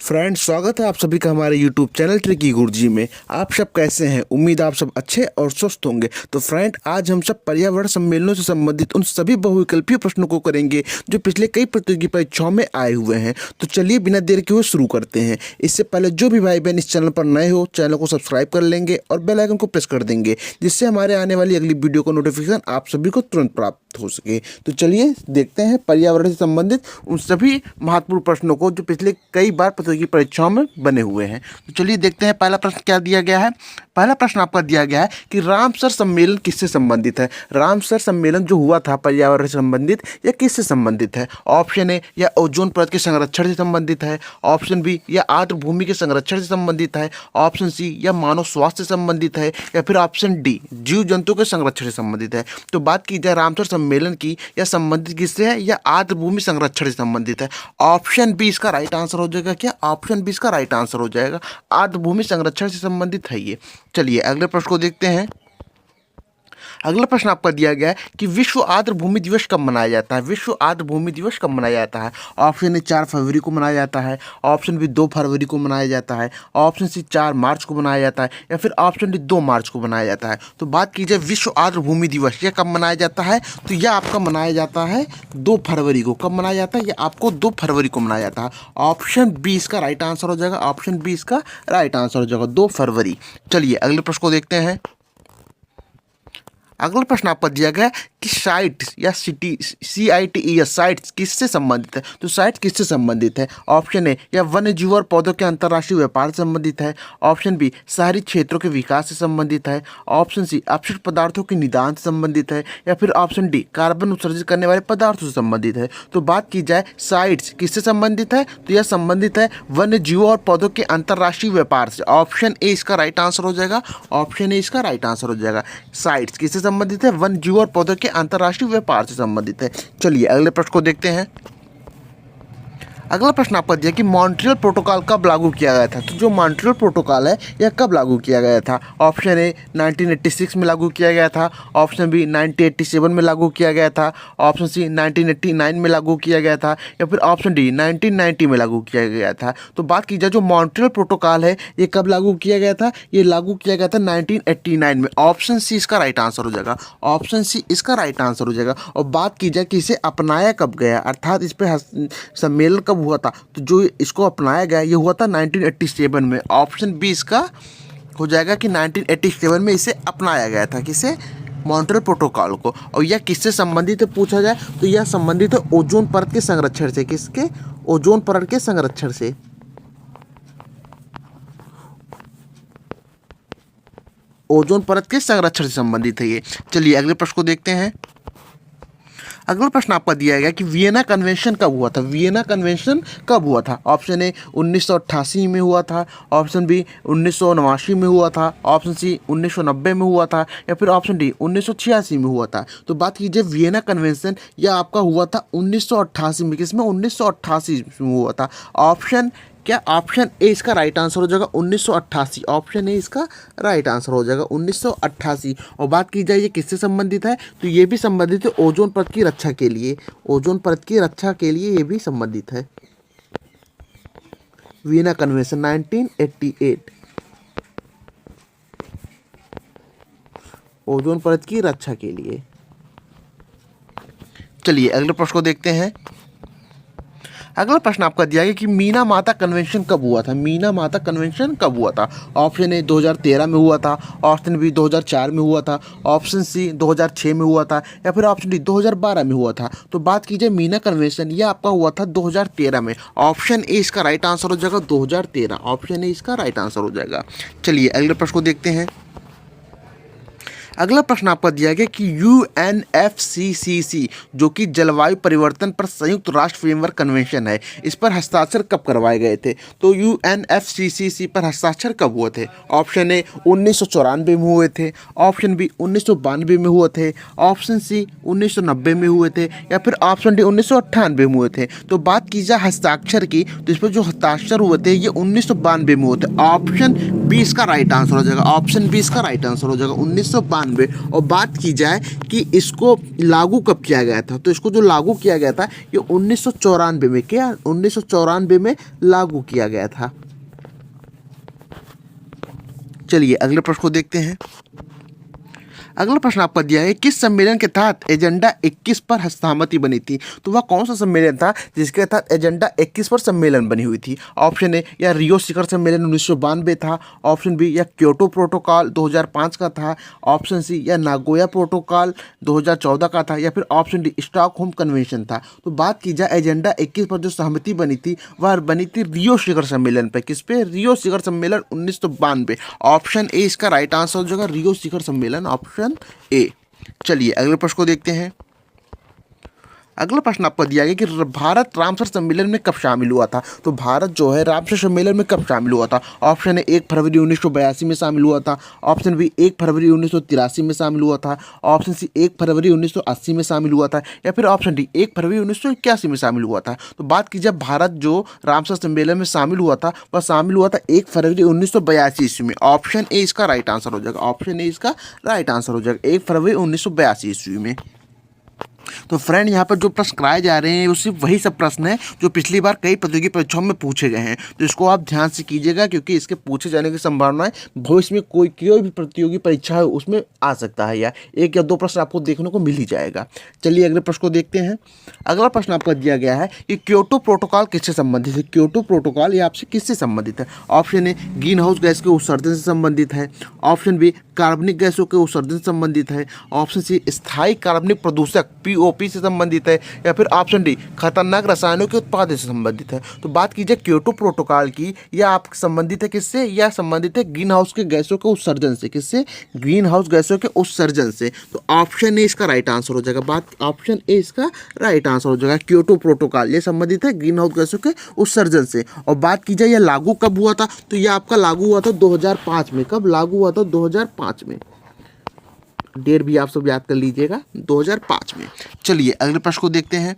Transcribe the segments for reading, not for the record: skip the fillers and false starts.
Friends, स्वागत है आप सभी का हमारे यूट्यूब चैनल ट्रिकी गुरुजी में। आप सब कैसे हैं? उम्मीद आप सब अच्छे और स्वस्थ होंगे। तो फ्रेंड, आज हम सब पर्यावरण सम्मेलनों से संबंधित उन सभी बहुविकल्पीय प्रश्नों को करेंगे जो पिछले कई प्रतियोगी परीक्षाओं में आए हुए हैं। तो चलिए बिना देर के हुए शुरू करते हैं। इससे पहले जो भी भाई बहन इस चैनल पर नए हो, चैनल को सब्सक्राइब कर लेंगे और बेल आइकन को प्रेस कर देंगे, जिससे हमारे आने वाली अगली वीडियो का नोटिफिकेशन आप सभी को तुरंत प्राप्त हो सके। तो चलिए देखते हैं पर्यावरण से संबंधित उन सभी महत्वपूर्ण प्रश्नों को जो पिछले कई बार प्रतियोगी परीक्षाओं में बने हुए हैं। तो चलिए देखते हैं पहला प्रश्न क्या दिया गया है। पहला प्रश्न आपका दिया गया है कि रामसर सम्मेलन किससे संबंधित है। रामसर सम्मेलन जो हुआ था पर्यावरण से संबंधित या किससे संबंधित है? ऑप्शन ए, या ओजोन परत के संरक्षण से संबंधित है। ऑप्शन बी, या आर्द्र भूमि के संरक्षण से संबंधित है। ऑप्शन सी, या मानव स्वास्थ्य से संबंधित है। या फिर ऑप्शन डी, जीव जंतु के संरक्षण से संबंधित है। तो बात की जाए रामसर सम्मेलन की, या संबंधित किससे है? या आर्द्र भूमि संरक्षण से संबंधित है। ऑप्शन बी इसका राइट आंसर हो जाएगा। क्या? ऑप्शन बी इसका राइट आंसर हो जाएगा। आर्द्र भूमि संरक्षण से संबंधित है ये। चलिए अगले प्रश्न को देखते हैं। अगला प्रश्न आपका दिया गया है कि विश्व आर्द्र भूमि दिवस कब मनाया जाता है। विश्व आर्द्र भूमि दिवस कब मनाया जाता है? ऑप्शन ए 4 फरवरी को मनाया जाता है। ऑप्शन बी 2 फरवरी को मनाया जाता है। ऑप्शन सी 4 मार्च को मनाया जाता है। या फिर ऑप्शन डी 2 मार्च को मनाया जाता है। तो बात की जाए विश्व आर्द्र भूमि दिवस, यह कब मनाया जाता है? तो यह आपका मनाया जाता है 2 फरवरी को। कब मनाया जाता है? यह आपको 2 फरवरी को मनाया जाता है। ऑप्शन बी इसका राइट आंसर हो जाएगा। ऑप्शन बी इसका राइट आंसर हो जाएगा, 2 फरवरी। चलिए अगले प्रश्न को देखते हैं। अगला प्रश्न आपका दिया गया कि साइट या सिटी CITE या साइट्स किससे संबंधित है। तो साइट किससे संबंधित है? ऑप्शन ए, या वन्य जीव और पौधों के अंतर्राष्ट्रीय व्यापार से संबंधित है। ऑप्शन बी, शहरी क्षेत्रों के विकास से संबंधित है। ऑप्शन सी, अपशिष्ट पदार्थों के निदान से संबंधित है। या फिर ऑप्शन डी, कार्बन उत्सर्जित करने वाले पदार्थों से संबंधित है। तो बात की जाए साइट्स किससे संबंधित है, तो यह संबंधित है वन्य जीवों और पौधों के अंतर्राष्ट्रीय व्यापार से। ऑप्शन ए इसका राइट आंसर हो जाएगा। ऑप्शन ए इसका राइट आंसर हो जाएगा। साइट्स किससे संबंधित है? वन्य जीव और पौधों के अंतर्राष्ट्रीय व्यापार से संबंधित है। चलिए अगले प्रश्न को देखते हैं। अगला प्रश्न आपका दिया कि मॉन्ट्रियल प्रोटोकॉल कब लागू किया गया था। तो जो मॉन्ट्रियल प्रोटोकॉल है यह कब लागू किया गया था? ऑप्शन ए 1986 में लागू किया गया था। ऑप्शन बी 1987 में लागू किया गया था। ऑप्शन सी 1989 में लागू किया गया था। या फिर ऑप्शन डी 1990 में लागू किया गया था। तो बात की जाए जो मॉन्ट्रियल प्रोटोकॉल है ये कब लागू किया गया था? ये लागू किया गया था 1989 में। ऑप्शन सी इसका राइट आंसर हो जाएगा। ऑप्शन सी इसका राइट आंसर हो जाएगा। और बात की जाए कि इसे अपनाया कब गया, अर्थात इस पर सम्मेलन कब हुआ था, तो जो इसको अपनाया गया ये हुआ था 1987 में। ऑप्शन बी इसका हो जाएगा कि 1987 में इसे अपनाया गया था। किसे? मॉन्ट्रियल प्रोटोकॉल को। और यह किससे संबंधित है पूछा जाए तो यह संबंधित है ओजोन परत के संरक्षण से। किसके? ओजोन परत के संरक्षण से। ओजोन परत के संरक्षण से संबंधित है ये। चलिए अगले प्रश्न को देखते हैं। अगला प्रश्न आपका दिया गया कि वियना कन्वेंशन कब हुआ था। वियना कन्वेंशन कब हुआ था? ऑप्शन ए 1988 में हुआ था। ऑप्शन बी 1989 में हुआ था। ऑप्शन सी 1990 में हुआ था। या फिर ऑप्शन डी 1986 में हुआ था। तो बात कीजिए वियना कन्वेंशन यह आपका हुआ था 1988 में। किसमें? 1988 में हुआ था। ऑप्शन क्या? ऑप्शन ए इसका राइट आंसर हो जाएगा 1988। ऑप्शन ए इसका राइट आंसर हो जाएगा 1988। और बात की जाए ये किससे संबंधित है, तो ये भी संबंधित है ओजोन परत की रक्षा के लिए। ओजोन परत की रक्षा के लिए ये भी संबंधित है। वियना कन्वेंशन 1988 ओजोन परत की रक्षा के लिए। चलिए अगले प्रश्न को देखते हैं। अगला प्रश्न आपका दिया गया कि मीना माता कन्वेंशन कब हुआ था। मीना माता कन्वेंशन कब हुआ था? ऑप्शन ए 2013 में हुआ था। ऑप्शन बी 2004 में हुआ था। ऑप्शन सी 2006 में हुआ था। या फिर ऑप्शन डी 2012 में हुआ था। तो बात कीजिए मीना कन्वेंशन यह आपका हुआ था 2013 में। ऑप्शन ए इसका राइट आंसर हो जाएगा 2013। ऑप्शन ए इसका राइट आंसर हो जाएगा। चलिए अगले प्रश्न को देखते हैं। अगला प्रश्न आपका दिया गया कि UNFCCC जो कि जलवायु परिवर्तन पर संयुक्त राष्ट्र फ्रेमवर्क कन्वेंशन है, इस पर हस्ताक्षर कब करवाए गए थे। तो UNFCCC पर हस्ताक्षर कब हुए थे? ऑप्शन ए 1994 में हुए थे। ऑप्शन बी 1992 में हुए थे। ऑप्शन सी 1990 में हुए थे। या फिर ऑप्शन डी 1998 में हुए थे। तो बात की जाए हस्ताक्षर की, तो इस पर जो हस्ताक्षर हुए थे ये 1992 में हुए थे। ऑप्शन बी इसका राइट आंसर हो जाएगा। ऑप्शन बी इसका राइट आंसर हो जाएगा 1992 1992। और बात की जाए कि इसको लागू कब किया गया था, तो इसको जो लागू किया गया था ये 1994 में, क्या 1994 में लागू किया गया था। चलिए अगले प्रश्न को देखते हैं। अगला प्रश्न आपका दिया है किस सम्मेलन के तहत एजेंडा 21 पर हस्तसहमति बनी थी, तो वह कौन सा सम्मेलन था जिसके तहत एजेंडा 21 पर सम्मेलन बनी हुई थी। ऑप्शन ए या रियो शिखर सम्मेलन 1992 था, ऑप्शन बी या क्योटो प्रोटोकॉल 2005 का था, ऑप्शन सी या नागोया प्रोटोकॉल 2014 का था, या फिर ऑप्शन डी स्टॉकहोम कन्वेंशन था। तो बात की जाए एजेंडा 21 पर जो सहमति बनी थी वह बनी थी रियो शिखर सम्मेलन पर। किस पे? रियो शिखर सम्मेलन 1992। ऑप्शन ए इसका राइट आंसर हो जाएगा, रियो शिखर सम्मेलन, ऑप्शन ए। चलिए अगले प्रश्न को देखते हैं। अगला प्रश्न आपको दिया गया कि भारत रामसर सम्मेलन में कब शामिल हुआ था, तो भारत जो है रामसर सम्मेलन में कब शामिल हुआ था। ऑप्शन ए 1 फरवरी 1982 में शामिल हुआ था, ऑप्शन बी 1 फरवरी 1983 में शामिल हुआ था, ऑप्शन सी 1 फरवरी 1980 में शामिल हुआ था, या फिर ऑप्शन डी 1 फरवरी 1981 में शामिल हुआ था। तो बात की जब भारत जो रामसर सम्मेलन में शामिल हुआ था वह शामिल हुआ था 1 फरवरी 1982 ईस्वी में। ऑप्शन ए इसका राइट आंसर हो जाएगा, ऑप्शन ए इसका राइट आंसर हो जाएगा, 1 फरवरी 1982 ईस्वी में। तो फ्रेंड यहाँ पर जो प्रश्न कराए जा रहे हैं वो सिर्फ वही सब प्रश्न है जो पिछली बार कई प्रतियोगी परीक्षाओं में पूछे गए हैं, तो इसको आप ध्यान से कीजिएगा क्योंकि इसके पूछे जाने की संभावना है भविष्य में कोई भी प्रतियोगी परीक्षा है उसमें आ सकता है, या 1 या 2 प्रश्न आपको देखने को मिल ही जाएगा। चलिए अगले प्रश्न को देखते हैं। अगला प्रश्न आपका दिया गया है कि क्योटो प्रोटोकॉल किससे संबंधित है। क्योटो प्रोटोकॉल ये आपसे किससे संबंधित है। Option A green house gas के उत्सर्जन से संबंधित है, ऑप्शन बी कार्बनिक गैसों के उत्सर्जन से संबंधित है, ऑप्शन सी स्थायी कार्बनिक प्रदूषक पीओपी से संबंधित है, या फिर ऑप्शन डी खतरनाक रसायनों के उत्पादन से संबंधित है। तो बात कीजिए क्योटो प्रोटोकॉल की, यह आप संबंधित है किससे, यह संबंधित है ग्रीन हाउस के गैसों के उत्सर्जन से। किससे? ग्रीन हाउस गैसों के उत्सर्जन से। तो ऑप्शन ए इसका राइट आंसर हो जाएगा। बात ऑप्शन ए इसका राइट आंसर हो जाएगा। क्योटो प्रोटोकॉल ये संबंधित है ग्रीन हाउस गैसों के उत्सर्जन से। और बात की जाए यह लागू कब हुआ था, तो यह आपका लागू हुआ था 2005 में। कब लागू हुआ था? 2005 में। डेट भी आप सब याद कर लीजिएगा, 2005 में। चलिए अगले प्रश्न को देखते हैं।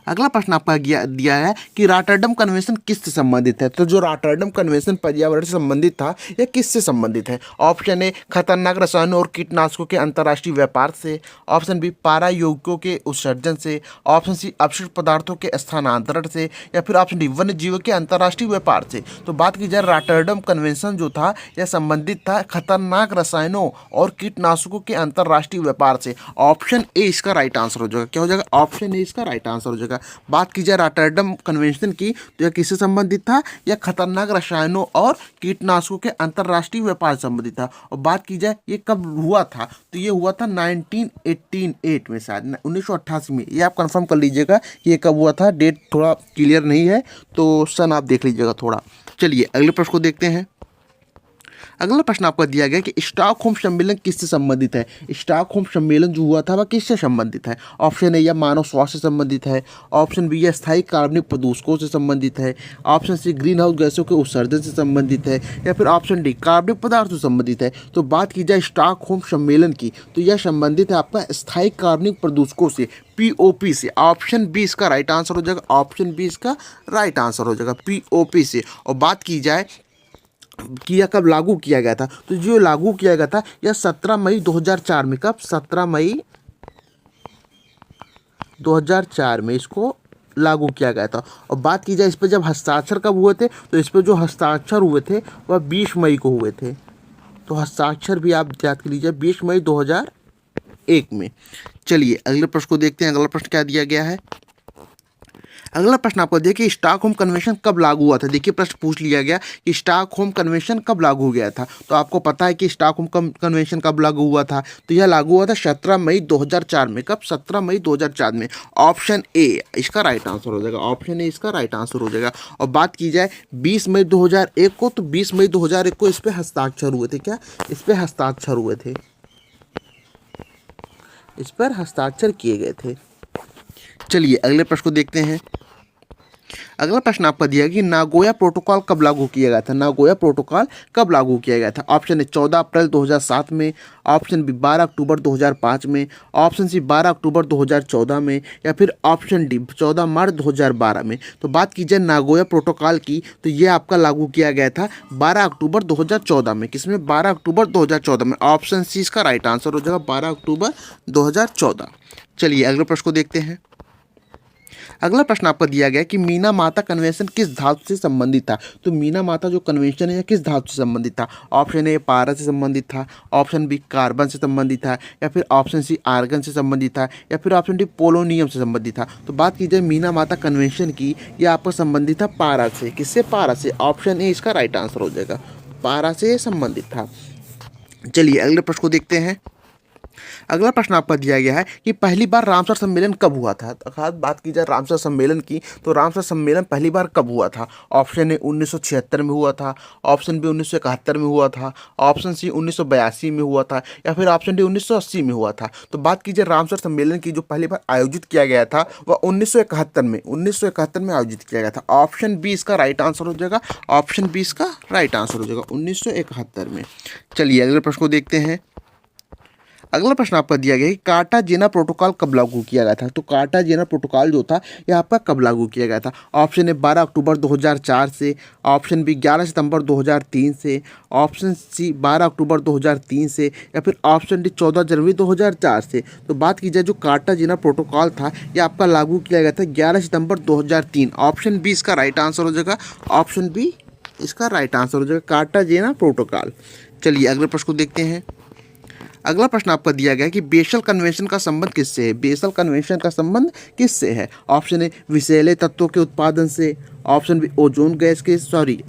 अगला प्रश्न आपका दिया है कि रॉटरडम कन्वेंशन किससे संबंधित है। तो जो रॉटरडम कन्वेंशन पर्यावरण से संबंधित था यह किससे संबंधित है। ऑप्शन ए खतरनाक रसायनों और कीटनाशकों के अंतर्राष्ट्रीय व्यापार से, ऑप्शन बी पारा यौगिकों के उत्सर्जन से, ऑप्शन सी अपशिष्ट पदार्थों के स्थानांतरण से, या फिर ऑप्शन डी वन्य जीवों के अंतर्राष्ट्रीय व्यापार से। तो बात की जाए रॉटरडम कन्वेंशन जो था यह संबंधित था खतरनाक रसायनों और कीटनाशकों के अंतर्राष्ट्रीय व्यापार से। ऑप्शन ए इसका राइट आंसर हो जाएगा। क्या हो जाएगा? ऑप्शन ए इसका राइट आंसर हो जाएगा। बात की जाए रॉटरडम कन्वेंशन की तो यह किससे संबंधित था? यह खतरनाक रसायनों और कीटनाशकों के अंतर्राष्ट्रीय व्यापार से संबंधित था। और बात की जाए ये कब हुआ था, तो ये हुआ था 1988 में, शायद 1988 में। ये आप कंफर्म कर लीजिएगा कि ये कब हुआ था। डेट थोड़ा क्लियर नहीं है तो सन आप देख लीजिएगा थोड़ा। चलिए अगले प्रश्न को देखते हैं। अगला प्रश्न आपको दिया गया कि स्टॉकहोम सम्मेलन किससे संबंधित है। स्टॉकहोम सम्मेलन जो हुआ था वह किससे संबंधित है। ऑप्शन ए या मानव स्वास्थ्य से संबंधित है, ऑप्शन बी या स्थायी कार्बनिक प्रदूषकों से संबंधित है, ऑप्शन सी ग्रीन हाउस गैसों के उत्सर्जन से संबंधित है, या फिर ऑप्शन डी कार्बनिक पदार्थों से संबंधित है। तो बात की जाए स्टॉकहोम सम्मेलन की तो यह संबंधित है आपका स्थायी कार्बनिक प्रदूषकों से, पीओपी से। ऑप्शन बी इसका राइट आंसर हो जाएगा, ऑप्शन बी इसका राइट आंसर हो जाएगा, पीओपी से। और बात की जाए कि यह कब लागू किया गया था, तो जो लागू किया गया था यह 17 मई 2004 में। कब? 17 मई 2004 में इसको लागू किया गया था। और बात की जाए इस पर जब हस्ताक्षर कब हुए थे, तो इस पर जो हस्ताक्षर हुए थे वह 20 मई को हुए थे। तो हस्ताक्षर भी आप याद कर लीजिए, 20 मई 2001 में। चलिए अगले प्रश्न को देखते हैं। अगला प्रश्न क्या दिया गया है। अगला प्रश्न आपको देखिए स्टॉकहोम कन्वेंशन कब लागू हुआ था। देखिए प्रश्न पूछ लिया गया कि स्टॉकहोम कन्वेंशन कब लागू हो गया था। तो आपको पता है कि स्टॉकहोम कन्वेंशन कब लागू हुआ था, तो यह लागू हुआ था 17 मई 2004 में। कब? 17 मई 2004 में। ऑप्शन ए इसका राइट आंसर हो जाएगा, ऑप्शन ए इसका राइट आंसर हो जाएगा। और बात की जाए 20 मई 2001 को, तो 20 मई 2001 को इस पर हस्ताक्षर हुए थे। क्या? इस पर हस्ताक्षर हुए थे, इस पर हस्ताक्षर किए गए थे। चलिए अगले प्रश्न को देखते हैं। अगला प्रश्न आपका दिया कि नागोया प्रोटोकॉल कब लागू किया गया था। नागोया प्रोटोकॉल कब लागू किया गया था। ऑप्शन ए 14 अप्रैल 2007 में, ऑप्शन बी 12 अक्टूबर 2005 में, ऑप्शन सी 12 अक्टूबर 2014 में, या फिर ऑप्शन डी 14 मार्च 2012 में। तो बात की जाए नागोया प्रोटोकॉल की तो ये आपका लागू किया गया था 12 अक्टूबर 2014 में। किसमें? 12 अक्टूबर 2014 में। ऑप्शन सी इसका राइट आंसर हो जाएगा, 12 अक्टूबर 2014। चलिए अगले प्रश्न को देखते हैं। अगला प्रश्न आपका दिया गया कि मीना माता कन्वेंशन किस धातु से संबंधित था। तो मीना माता जो कन्वेंशन है किस धातु से संबंधित था। ऑप्शन ए पारस से संबंधित था, ऑप्शन बी कार्बन से संबंधित था, या फिर ऑप्शन सी आर्गन से संबंधित था, या फिर ऑप्शन डी पोलोनियम से संबंधित था। तो बात की जाए मीना माता कन्वेंशन की, यह आपका संबंधित था पारा से। किससे? पारा से। ऑप्शन ए इसका राइट आंसर हो जाएगा, पारा से संबंधित था। चलिए अगले प्रश्न को देखते हैं। अगला प्रश्न आपका दिया गया है कि पहली बार रामसर सम्मेलन कब हुआ था। अर्थात बात की जाए रामसर सम्मेलन की तो रामसर सम्मेलन पहली बार कब हुआ था। ऑप्शन ए 1976 में हुआ था, ऑप्शन बी 1971 में हुआ था, ऑप्शन सी 1982 में हुआ था, या फिर ऑप्शन डी 1980 में हुआ था। तो बात की जाए रामसर सम्मेलन की जो पहली बार आयोजित किया गया था वह 1971 में आयोजित किया गया था। ऑप्शन बी इसका राइट आंसर हो जाएगा, ऑप्शन बी इसका राइट आंसर हो जाएगा, 1971 में। चलिए अगले प्रश्न को देखते हैं। अगला प्रश्न आपका दिया गया है कि कार्टाजेना प्रोटोकॉल कब लागू किया गया था। तो कार्टाजेना प्रोटोकॉल जो था यह आपका कब लागू किया गया था। ऑप्शन ए 12 अक्टूबर 2004 से, ऑप्शन बी 11 सितंबर 2003 से, ऑप्शन सी 12 अक्टूबर 2003 से, या फिर ऑप्शन डी 14 जनवरी 2004 से। तो बात की जाए जो कार्टाजेना प्रोटोकॉल था यह आपका लागू किया गया था 11 सितंबर 2003। ऑप्शन बी इसका राइट आंसर हो जाएगा, ऑप्शन बी इसका राइट आंसर हो जाएगा, कार्टाजेना प्रोटोकॉल। चलिए अगले प्रश्न को देखते हैं। अगला प्रश्न आपका दिया गया है कि बेसल कन्वेंशन का संबंध किससे है। बेसल कन्वेंशन का संबंध किससे है। ऑप्शन ए विषैले तत्वों के उत्पादन से, ऑप्शन बी ओजोन गैस के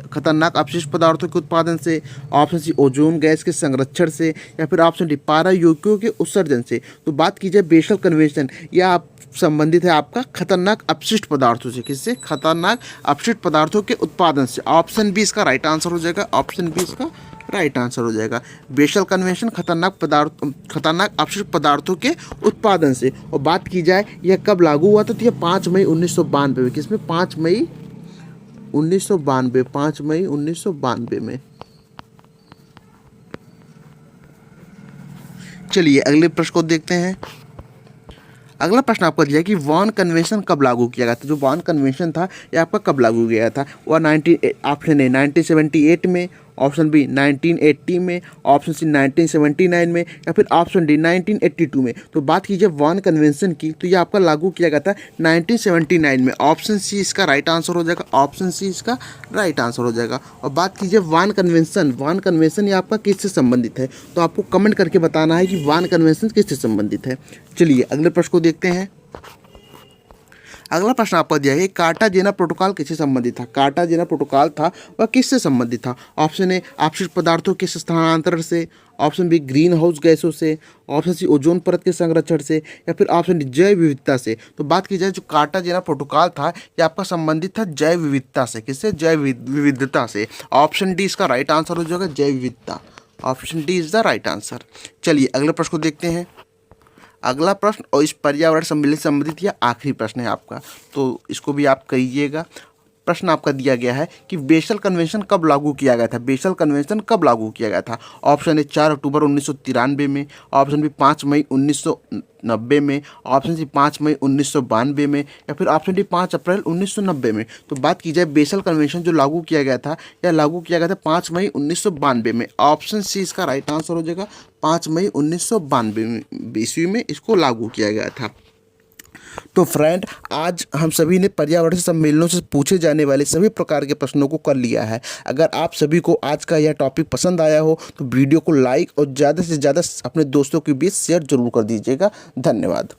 खतरनाक अपशिष्ट पदार्थों के उत्पादन से, ऑप्शन सी ओजोन गैस के संरक्षण से, या फिर ऑप्शन डी पारायौगिकों के उत्सर्जन से। तो बात की जाए बेसल कन्वेंशन यह आप संबंधित है आपका खतरनाक अपशिष्ट पदार्थों से। किससे? खतरनाक अपशिष्ट पदार्थों के उत्पादन से। ऑप्शन बी इसका राइट आंसर हो जाएगा, ऑप्शन बी इसका राइट आंसर हो जाएगा। बेसल कन्वेंशन खतरनाक अपशिष्ट पदार्थों के उत्पादन से। और बात की जाए यह कब लागू हुआ था तो यह 5 मई 1992 में। किसमें? 5 मई 1992, 5 मई 1992 में। चलिए अगले प्रश्न को देखते हैं। अगला प्रश्न आपका दिया कि वान कन्वेंशन कब लागू किया गया था। जो वान कन्वेंशन था यह आपका कब लागू किया गया था। वह ऑप्शन ए 1978 में, ऑप्शन बी 1980 में, ऑप्शन सी 1979 में, या फिर ऑप्शन डी 1982 में। तो बात कीजिए वान कन्वेंशन की तो यह आपका लागू किया गया था 1979 में। ऑप्शन सी इसका राइट आंसर हो जाएगा, ऑप्शन सी इसका राइट आंसर हो जाएगा। और बात कीजिए वान कन्वेंशन ये आपका किससे संबंधित है। तो आपको कमेंट करके बताना है कि वान कन्वेंशन किससे संबंधित है। चलिए अगले प्रश्न को देखते हैं। अगला प्रश्न आपका दिया है कार्टाजेना प्रोटोकॉल किससे संबंधित था। कार्टाजेना प्रोटोकॉल था वह किससे संबंधित था। ऑप्शन ए अपशिष्ट पदार्थों के स्थानांतरण से, ऑप्शन बी ग्रीन हाउस गैसों से, ऑप्शन सी ओजोन परत के संरक्षण से, या फिर ऑप्शन डी जैव विविधता से। तो बात की जाए जो कार्टाजेना प्रोटोकॉल था यह आपका संबंधित था जैव विविधता से। किससे? जैव विविधता से। ऑप्शन डी इसका राइट आंसर हो जाएगा, जैव विविधता। Option D is the right answer. चलिए अगले प्रश्न को देखते हैं। अगला प्रश्न और इस पर्यावरण सम्मेलन से संबंधित यह आखिरी प्रश्न है आपका, तो इसको भी आप करिएगा। प्रश्न आपका दिया गया है कि बेसल कन्वेंशन कब लागू किया गया था। बेसल कन्वेंशन कब लागू किया गया था। ऑप्शन ए 4 अक्टूबर 1993 में, ऑप्शन बी 5 मई 1990 में, ऑप्शन सी 5 मई 1992 में, या फिर ऑप्शन डी 5 अप्रैल 1990 में। तो बात की जाए बेसल कन्वेंशन जो लागू किया गया था यह लागू किया गया था 5 मई 1992 में। ऑप्शन सी इसका राइट आंसर हो जाएगा, 5 मई 1992 ईस्वी में इसको लागू किया गया था। तो फ्रेंड आज हम सभी ने पर्यावरण सम्मेलनों से पूछे जाने वाले सभी प्रकार के प्रश्नों को कर लिया है। अगर आप सभी को आज का यह टॉपिक पसंद आया हो तो वीडियो को लाइक और ज़्यादा से ज़्यादा अपने दोस्तों के बीच शेयर जरूर कर दीजिएगा। धन्यवाद।